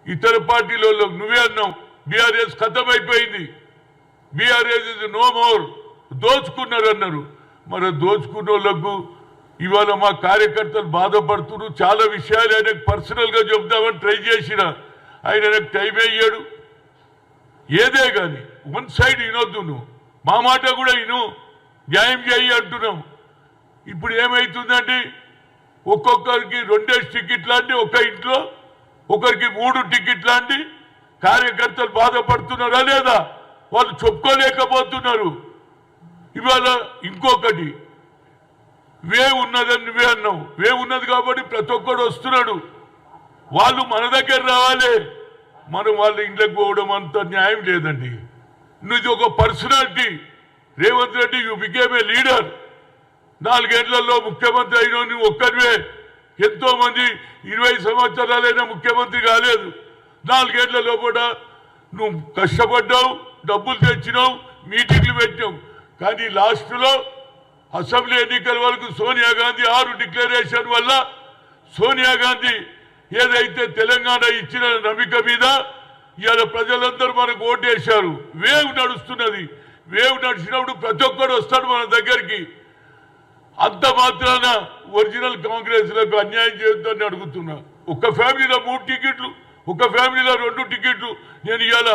ఇతర పార్టీలో నువ్వే అన్నావు బీఆర్ఎస్ ఖతం అయిపోయింది, బీఆర్ఎస్ ఇస్ నో మోర్, దోచుకున్నారు అన్నారు. మరి దోచుకున్న వాళ్ళకు ఇవాళ మా కార్యకర్తలు బాధపడుతున్నారు. చాలా విషయాలు ఆయనకు పర్సనల్గా చెప్దామని ట్రై చేసిన, ఆయన టైం అయ్యాడు. ఏదే కానీ వన్ సైడ్ వినొద్దు, నువ్వు మా మాట కూడా విను, న్యాయం చేయి అంటున్నాం. ఇప్పుడు ఏమవుతుందండి, ఒక్కొక్కరికి 2 టికెట్లు అండి, ఒక ఇంట్లో ఒకరికి 3 టికెట్లు అండి. కార్యకర్తలు బాధపడుతున్నారా లేదా? వాళ్ళు చెప్పుకోలేకపోతున్నారు. ఇవాళ ఇంకొకటి వేవ్ ఉన్నదని నువ్వే అన్నావు, వేవ్ ఉన్నది కాబట్టి ప్రతి ఒక్కడు వస్తున్నాడు. వాళ్ళు మన దగ్గర రావాలి, మనం వాళ్ళ ఇంట్లోకి పోవడం అంత న్యాయం లేదండి. నువ్వు ఒక personality, Revanth Reddy you became a leader. 4 ఏళ్లలో ముఖ్యమంత్రి అయినా నువ్వు ఒక్కరివే. ఎంతో మంది 20 సంవత్సరాలైనా ముఖ్యమంత్రి కాలేదు. 4 ఏళ్లలో కూడా నువ్వు కష్టపడ్డావు, డబ్బులు తెచ్చినావు, మీటింగ్లు పెట్టినావు. కానీ లాస్ట్లో అసెంబ్లీ ఎన్నికల వరకు సోనియా గాంధీ 6 డిక్లరేషన్ వల్ల సోనియా గాంధీ ఏదైతే తెలంగాణ ఇచ్చిన నమ్మిక మీద ఇవాళ ప్రజలందరూ మనకు ఓటేశారు. వేవ్ నడుస్తున్నది. వేవ్ నడిచినప్పుడు ప్రతి ఒక్కరు వస్తాడు మన దగ్గరికి. అంత మాత్రాన ఒరిజినల్ కాంగ్రెస్లకు అన్యాయం చేయొద్దని అడుగుతున్నా. ఒక ఫ్యామిలీలో 3 టికెట్లు, ఒక ఫ్యామిలీలో 2 టికెట్లు. నేను ఇవాళ